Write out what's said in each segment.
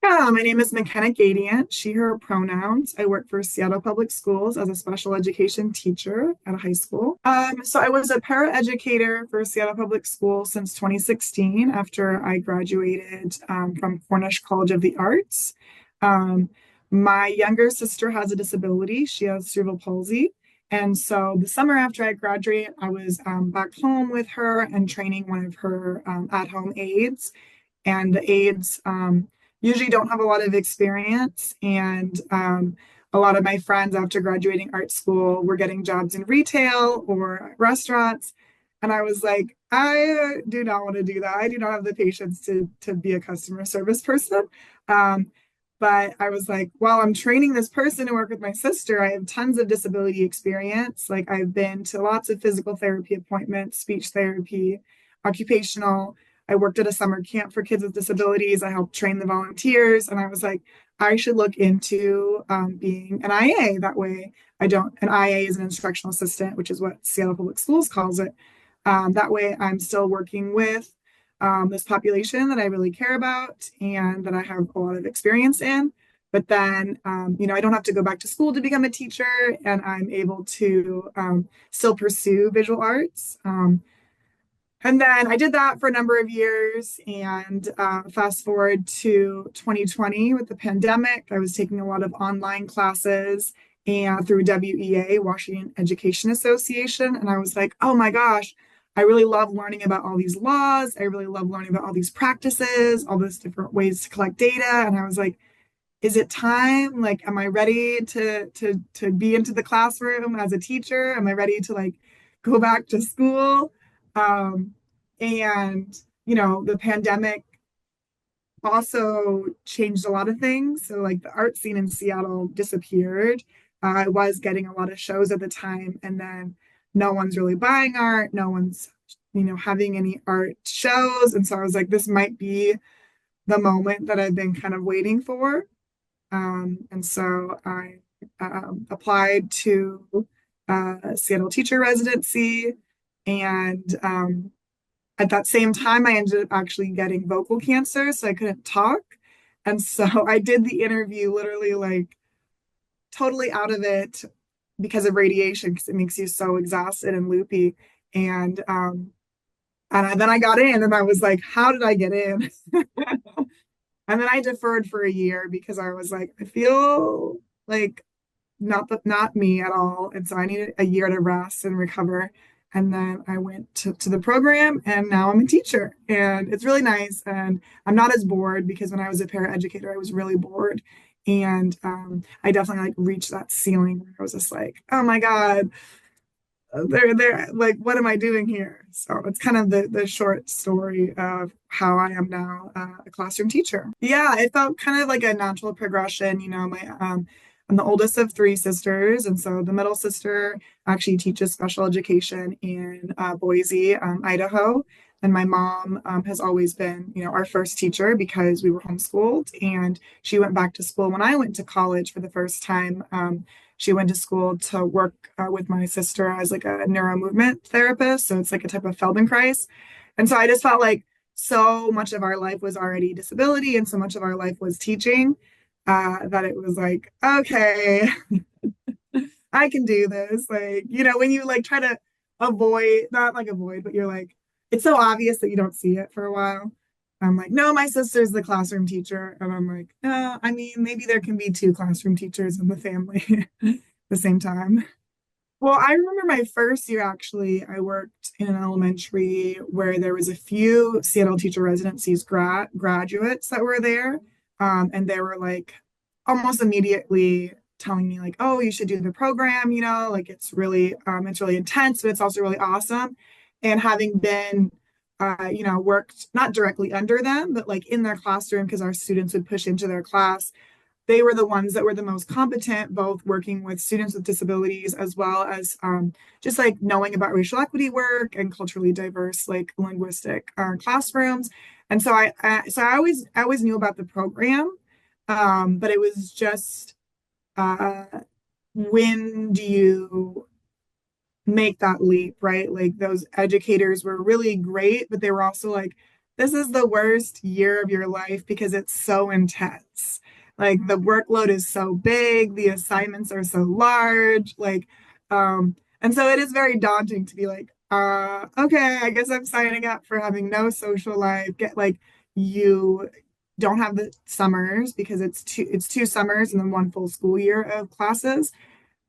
Yeah, my name is Makena Gadient, she, her pronouns. I work for Seattle Public Schools as a special education teacher at a high school. So I was a paraeducator for Seattle Public Schools since 2016 after I graduated from Cornish College of the Arts. Um, my younger sister has a disability. She has cerebral palsy. And so the summer after I graduated, I was back home with her and training one of her at-home aides. And the aides usually don't have a lot of experience. And a lot of my friends after graduating art school were getting jobs in retail or restaurants. And I was like, I do not want to do that. I do not have the patience to be a customer service person. Um, but I was like, while I'm training this person to work with my sister, I have tons of disability experience. Like I've been to lots of physical therapy appointments, speech therapy, occupational. I worked at a summer camp for kids with disabilities. I helped train the volunteers. And I was like, I should look into being an IA. That way, I don't, an IA is an instructional assistant, which is what Seattle Public Schools calls it. That way, I'm still working with this population that I really care about and that I have a lot of experience in. But then, I don't have to go back to school to become a teacher, and I'm able to still pursue visual arts. And then I did that for a number of years. And fast forward to 2020 with the pandemic, I was taking a lot of online classes and through WEA, Washington Education Association. And I was like, oh my gosh, I really love learning about all these laws. I really love learning about all these practices, all those different ways to collect data. And I was like, is it time? Like, am I ready to be into the classroom as a teacher? Am I ready to like go back to school? Um, and the pandemic also changed a lot of things. So like the art scene in Seattle disappeared. I was getting a lot of shows at the time, and then no one's really buying art. No one's having any art shows. And so I was like, this might be the moment that I've been kind of waiting for. And so I applied to Seattle teacher residency. And at that same time, I ended up actually getting vocal cancer, so I couldn't talk. And so I did the interview literally like totally out of it because of radiation, because it makes you so exhausted and loopy. And then I got in, and I was like, how did I get in? And then I deferred for a year because I was like, I feel like not me at all. And so I needed a year to rest and recover. And then I went to the program, and now I'm a teacher. And it's really nice. And I'm not as bored because when I was a paraeducator, I was really bored. And I definitely like reached that ceiling where I was just like, oh my God, they're like, what am I doing here? So it's kind of the short story of how I am now a classroom teacher. Yeah, it felt kind of like a natural progression. I'm the oldest of three sisters, and so the middle sister actually teaches special education in Boise, Idaho. And my mom has always been, our first teacher because we were homeschooled, and she went back to school when I went to college for the first time. She went to school to work with my sister as like a neuro movement therapist. So it's like a type of Feldenkrais. And so I just felt like so much of our life was already disability and so much of our life was teaching that it was like, okay, I can do this. Like, when you like try to avoid, not like avoid, but you're like, it's so obvious that you don't see it for a while. I'm like, no, my sister's the classroom teacher. And I'm like, I mean, maybe there can be two classroom teachers in the family at the same time. Well, I remember my first year actually, I worked in an elementary where there was a few Seattle teacher residencies graduates that were there. And they were like almost immediately telling me like, oh, you should do the program, like it's really intense, but it's also really awesome. And having been worked not directly under them, but like in their classroom because our students would push into their class, they were the ones that were the most competent, both working with students with disabilities as well as just like knowing about racial equity work and culturally diverse, like linguistic classrooms. And so I always knew about the program, but it was just uh, when do you make that leap, right? Like those educators were really great, but they were also like this is the worst year of your life because it's so intense. Like the workload is so big, the assignments are so large, and so it is very daunting to be like, okay, I guess I'm signing up for having no social life. Get like you don't have the summers because it's two summers and then one full school year of classes.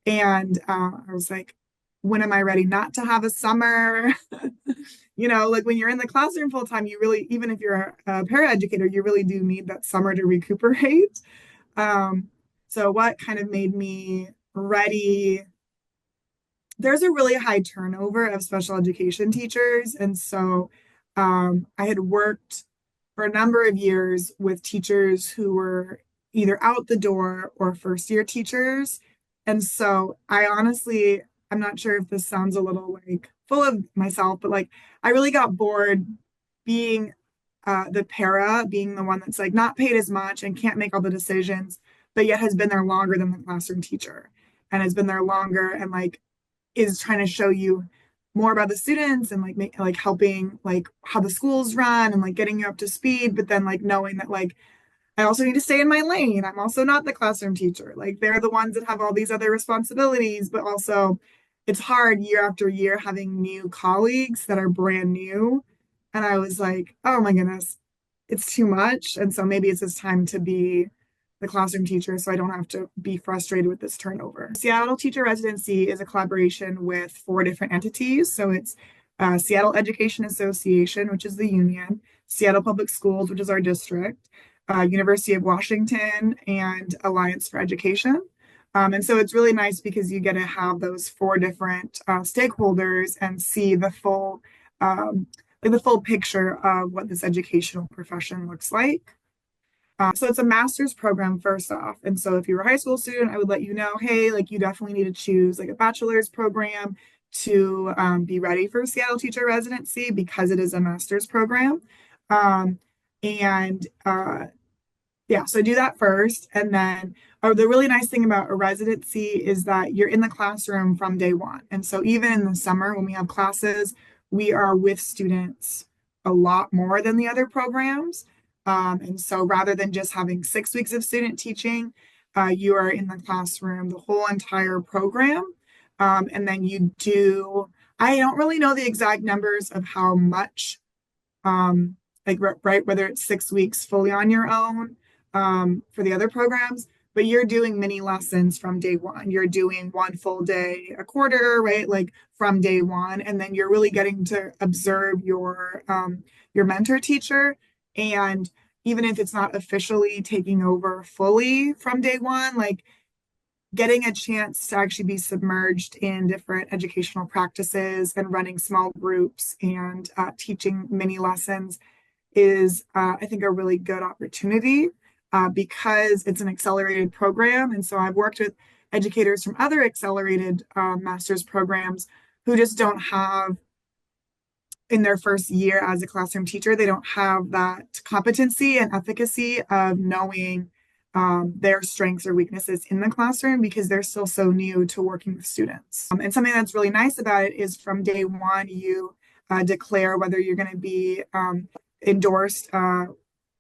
And I was like, when am I ready not to have a summer? Like when you're in the classroom full time, you really, even if you're a paraeducator, you really do need that summer to recuperate. Um, so what kind of made me ready? There's a really high turnover of special education teachers. And so I had worked for a number of years with teachers who were either out the door or first year teachers. And so I honestly, I'm not sure if this sounds a little like full of myself, but like I really got bored being the para, being the one that's like not paid as much and can't make all the decisions, but yet has been there longer than the classroom teacher and has been there longer and like is trying to show you more about the students and like helping like how the schools run and like getting you up to speed, but then like knowing that like I also need to stay in my lane. I'm also not the classroom teacher. Like they're the ones that have all these other responsibilities, but also it's hard year after year having new colleagues that are brand new. And I was like, oh my goodness, it's too much. And so maybe it's just time to be the classroom teacher so I don't have to be frustrated with this turnover. Seattle Teacher Residency is a collaboration with four different entities. So it's Seattle Education Association, which is the union, Seattle Public Schools, which is our district, University of Washington, and Alliance for Education. And so it's really nice because you get to have those four different stakeholders and see the full picture of what this educational profession looks like. So it's a master's program first off. And so if you're a high school student, I would let you know, hey, like you definitely need to choose like a bachelor's program to be ready for Seattle Teacher Residency because it is a master's program. Um, and yeah, so do that first. And then the really nice thing about a residency is that you're in the classroom from day one. And so even in the summer when we have classes, we are with students a lot more than the other programs. And so rather than just having 6 weeks of student teaching, you are in the classroom the whole entire program. And then I don't really know the exact numbers of how much, like, right, whether it's 6 weeks fully on your own for the other programs, but you're doing mini lessons from day one. You're doing one full day a quarter, right? Like from day one, and then you're really getting to observe your mentor teacher. And even if it's not officially taking over fully from day one, like getting a chance to actually be submerged in different educational practices and running small groups and teaching mini lessons is, I think, a really good opportunity because it's an accelerated program. And so I've worked with educators from other accelerated master's programs who just don't have, in their first year as a classroom teacher, they don't have that competency and efficacy of knowing their strengths or weaknesses in the classroom because they're still so new to working with students. And something that's really nice about it is from day one, you declare whether you're going to be endorsed.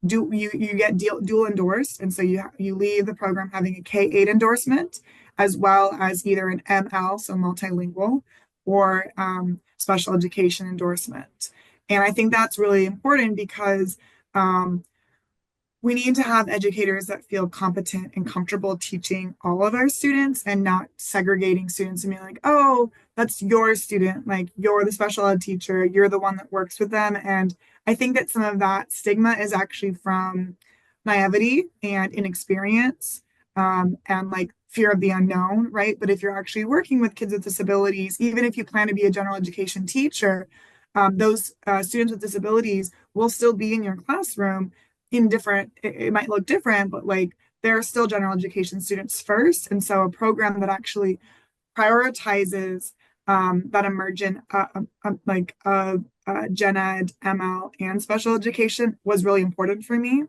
You get dual endorsed, and so you leave the program having a K-8 endorsement as well as either an ML, so multilingual, or special education endorsement. And I think that's really important because we need to have educators that feel competent and comfortable teaching all of our students and not segregating students and being like, oh, that's your student, like you're the special ed teacher, you're the one that works with them. And I think that some of that stigma is actually from naivety and inexperience and like fear of the unknown, right? But if you're actually working with kids with disabilities, even if you plan to be a general education teacher, those students with disabilities will still be in your classroom in different, it might look different, but like they're still general education students first. And so a program that actually prioritizes that emergent gen ed, ML, and special education was really important for me,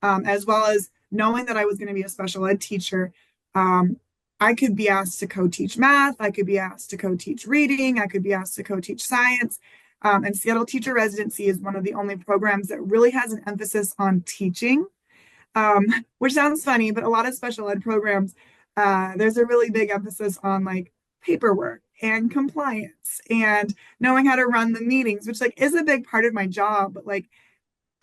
as well as knowing that I was going to be a special ed teacher. I could be asked to co-teach math. I could be asked to co-teach reading. I could be asked to co-teach science. And Seattle Teacher Residency is one of the only programs that really has an emphasis on teaching, which sounds funny, but a lot of special ed programs, there's a really big emphasis on like paperwork and compliance and knowing how to run the meetings, which like is a big part of my job. But like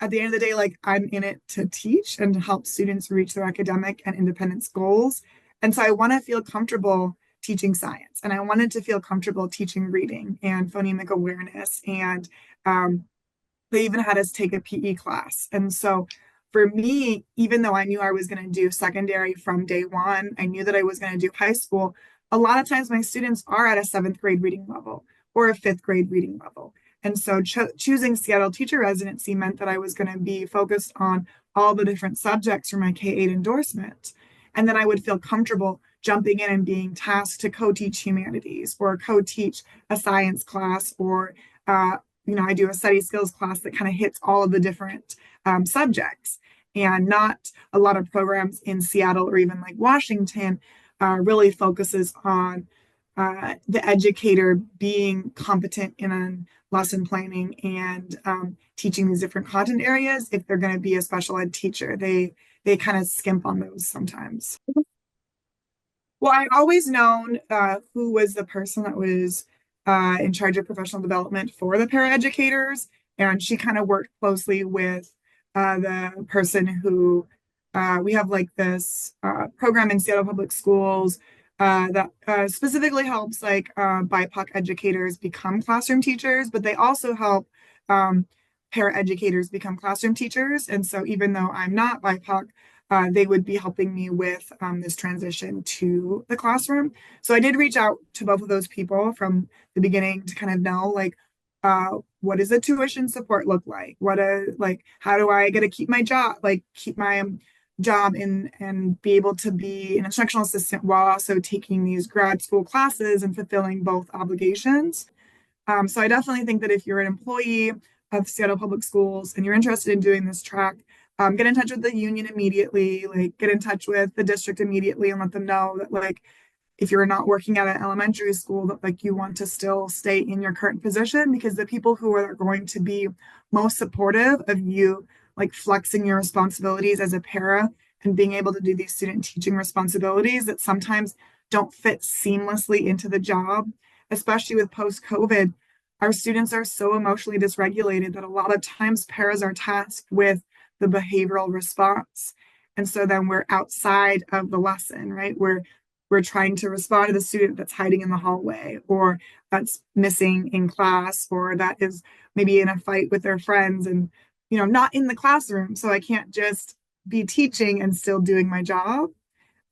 at the end of the day, like I'm in it to teach and to help students reach their academic and independence goals. And so I want to feel comfortable teaching science, and I wanted to feel comfortable teaching reading and phonemic awareness. And they even had us take a PE class. And so for me, even though I knew I was going to do secondary from day one, I knew that I was going to do high school. A lot of times my students are at a seventh grade reading level or a fifth grade reading level. And so choosing Seattle Teacher Residency meant that I was going to be focused on all the different subjects for my K-8 endorsement. And then I would feel comfortable jumping in and being tasked to co-teach humanities or co-teach a science class, or I do a study skills class that kind of hits all of the different subjects. And not a lot of programs in Seattle or even like Washington really focuses on the educator being competent in lesson planning and teaching these different content areas. If they're going to be a special ed teacher, they kind of skimp on those sometimes. Well, I've always known who was the person that was in charge of professional development for the paraeducators, and she kind of worked closely with the person who we have like this program in Seattle Public Schools that specifically helps like BIPOC educators become classroom teachers, but they also help paraeducators become classroom teachers. And so even though I'm not BIPOC, they would be helping me with this transition to the classroom. So I did reach out to both of those people from the beginning to kind of know like, what does the tuition support look like? How do I get to keep my job, keep my job and be able to be an instructional assistant while also taking these grad school classes and fulfilling both obligations. So I definitely think that if you're an employee of Seattle Public Schools and you're interested in doing this track, get in touch with the union immediately, get in touch with the district immediately and let them know that if you're not working at an elementary school, that you want to still stay in your current position, because the people who are going to be most supportive of you flexing your responsibilities as a para and being able to do these student teaching responsibilities that sometimes don't fit seamlessly into the job, especially with post-COVID. Our students are so emotionally dysregulated that a lot of times paras are tasked with the behavioral response. And so then we're outside of the lesson, right? We're trying to respond to the student that's hiding in the hallway, or that's missing in class, or that is maybe in a fight with their friends and, not in the classroom. So I can't just be teaching and still doing my job.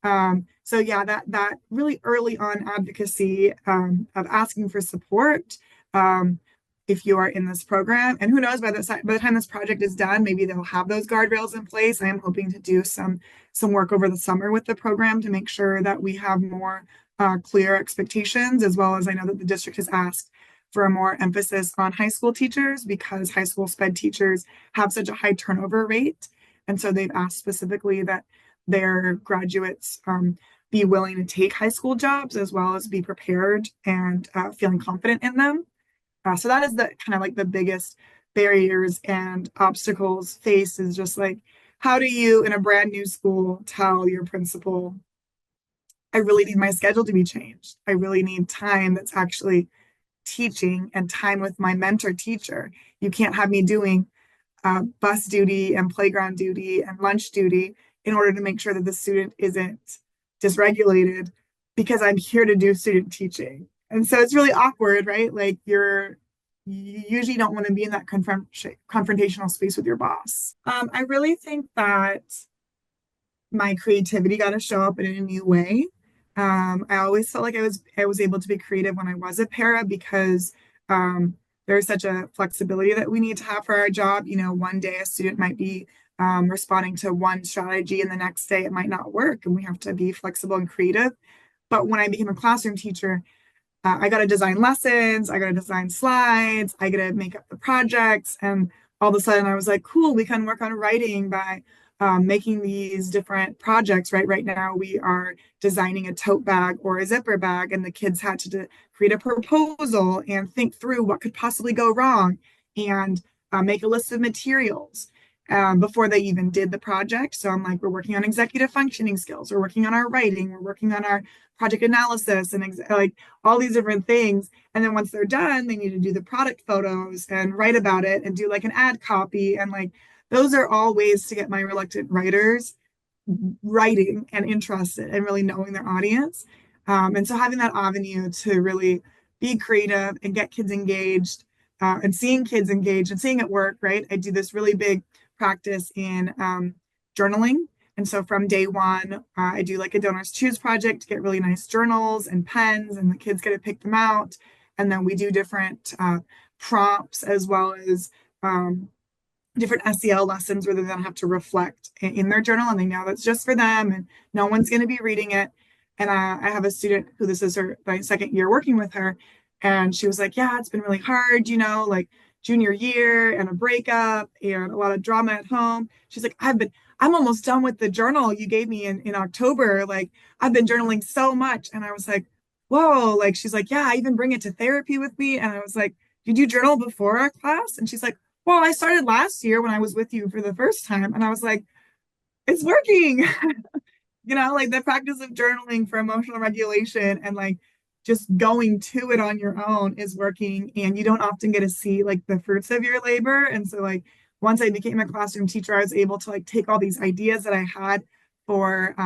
So yeah, that really early on advocacy of asking for support, if you are in this program, and who knows, by the time this project is done, maybe they'll have those guardrails in place. I am hoping to do some work over the summer with the program to make sure that we have more clear expectations, as well as I know that the district has asked for a more emphasis on high school teachers, because high school sped teachers have such a high turnover rate. And so they've asked specifically that their graduates be willing to take high school jobs, as well as be prepared and feeling confident in them. So that is the kind of the biggest barriers and obstacles faced, is just how do you in a brand new school tell your principal, I really need my schedule to be changed. I really need time that's actually teaching and time with my mentor teacher. You can't have me doing bus duty and playground duty and lunch duty in order to make sure that the student isn't dysregulated, because I'm here to do student teaching. And so it's really awkward, right? You usually don't want to be in that confrontational space with your boss. I really think that my creativity got to show up in a new way. I always felt like I was able to be creative when I was a para, because there's such a flexibility that we need to have for our job. One day a student might be responding to one strategy, and the next day it might not work, and we have to be flexible and creative. But when I became a classroom teacher, I got to design lessons, I got to design slides, I got to make up the projects, and all of a sudden I was like, cool, we can work on writing by making these different projects, right? Right now, we are designing a tote bag or a zipper bag, and the kids had to create a proposal and think through what could possibly go wrong and make a list of materials before they even did the project. So I'm like, we're working on executive functioning skills, we're working on our writing, we're working on our project analysis, and like all these different things. And then once they're done, they need to do the product photos and write about it and do like an ad copy. And like, those are all ways to get my reluctant writers writing and interested and really knowing their audience. And so having that avenue to really be creative and get kids engaged and seeing kids engaged and seeing it work, right? I do this really big practice in journaling. And so from day one, I do like a donors choose project to get really nice journals and pens, and the kids get to pick them out. And then we do different prompts as well as different SEL lessons where they then have to reflect in their journal, and they know that's just for them and no one's going to be reading it. And I have a student who this is my second year working with her, and she was like, yeah, it's been really hard, like junior year and a breakup and a lot of drama at home. She's like, I'm almost done with the journal you gave me in October. Like, I've been journaling so much. And I was like, whoa, like, she's like, yeah, I even bring it to therapy with me. And I was like, did you journal before our class? And she's like, well, I started last year when I was with you for the first time. And I was like, it's working. Like the practice of journaling for emotional regulation and like just going to it on your own is working. And you don't often get to see like the fruits of your labor. And so like once I became a classroom teacher, I was able to like take all these ideas that I had for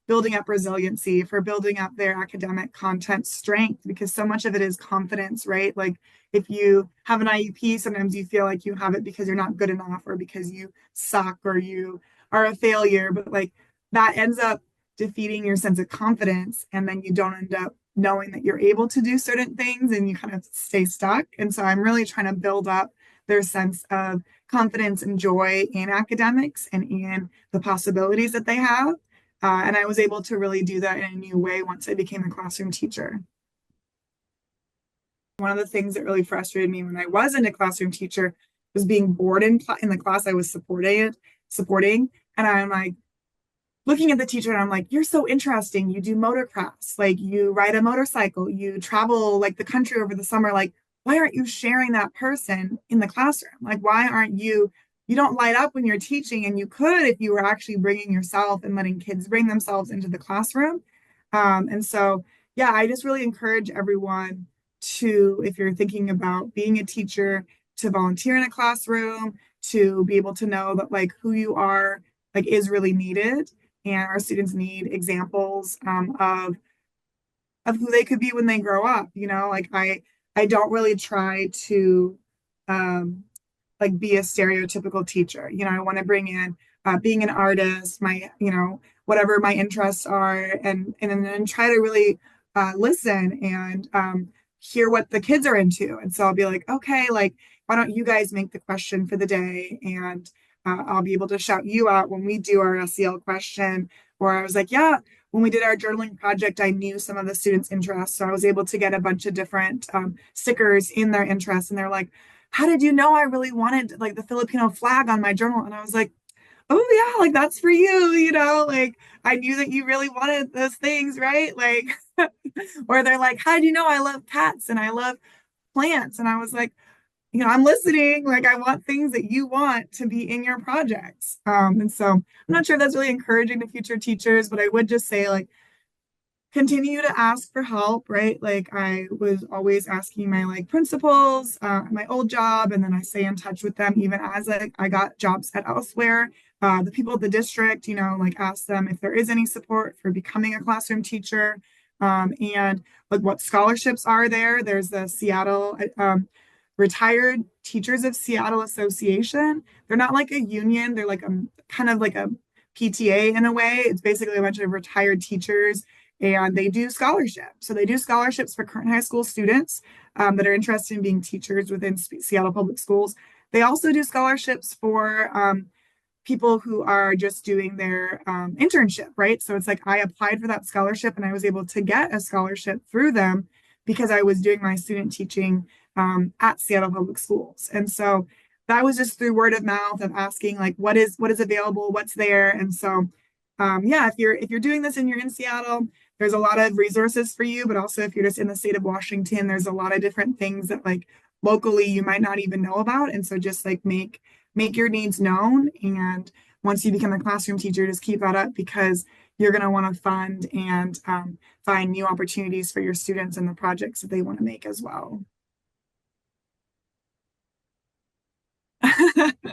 building up resiliency, for building up their academic content strength, because so much of it is confidence, right? Like if you have an IEP, sometimes you feel like you have it because you're not good enough or because you suck or you are a failure, but like that ends up defeating your sense of confidence. And then you don't end up knowing that you're able to do certain things and you kind of stay stuck. And so I'm really trying to build up their sense of confidence and joy in academics and in the possibilities that they have. And I was able to really do that in a new way once I became a classroom teacher. One of the things that really frustrated me when I wasn't a classroom teacher was being bored in the class I was supporting. And I'm like, looking at the teacher and I'm like, you're so interesting. You do motocross, like you ride a motorcycle, you travel like the country over the summer. Like, why aren't you sharing that person in the classroom? Like, why aren't you don't light up when you're teaching, and you could if you were actually bringing yourself and letting kids bring themselves into the classroom. And so, yeah, I just really encourage everyone to, if you're thinking about being a teacher, to volunteer in a classroom, to be able to know that like who you are like is really needed. And our students need examples of who they could be when they grow up. Like I don't really try to like be a stereotypical teacher. I want to bring in being an artist, my whatever my interests are, and then try to really listen and hear what the kids are into. And so I'll be like, okay, like why don't you guys make the question for the day, and I'll be able to shout you out when we do our SEL question. Or I was like, yeah, when we did our journaling project, I knew some of the students' interests. So I was able to get a bunch of different stickers in their interests. And they're like, how did you know I really wanted like the Filipino flag on my journal? And I was like, oh yeah, like that's for you, like I knew that you really wanted those things, right? Like, or they're like, how do you know I love cats and I love plants? And I was like, I'm listening. Like, I want things that you want to be in your projects. And so I'm not sure if that's really encouraging to future teachers, but I would just say, like, continue to ask for help, right? Like, I was always asking my like principals, my old job, and then I stay in touch with them even as I got jobs at elsewhere. The people at the district, like ask them if there is any support for becoming a classroom teacher, and like what scholarships are there. There's the Seattle Retired Teachers of Seattle Association. They're not like a union. They're like a kind of like a PTA in a way. It's basically a bunch of retired teachers, and they do scholarships. So they do scholarships for current high school students that are interested in being teachers within Seattle Public Schools. They also do scholarships for people who are just doing their internship, right? So it's like I applied for that scholarship and I was able to get a scholarship through them because I was doing my student teaching at Seattle Public Schools. And so that was just through word of mouth of asking like what is available, what's there. And so yeah, if you're doing this and you're in Seattle, there's a lot of resources for you, but also if you're just in the state of Washington, there's a lot of different things that like locally you might not even know about. And so just like make your needs known. And once you become a classroom teacher, just keep that up because you're going to want to fund and find new opportunities for your students and the projects that they want to make as well.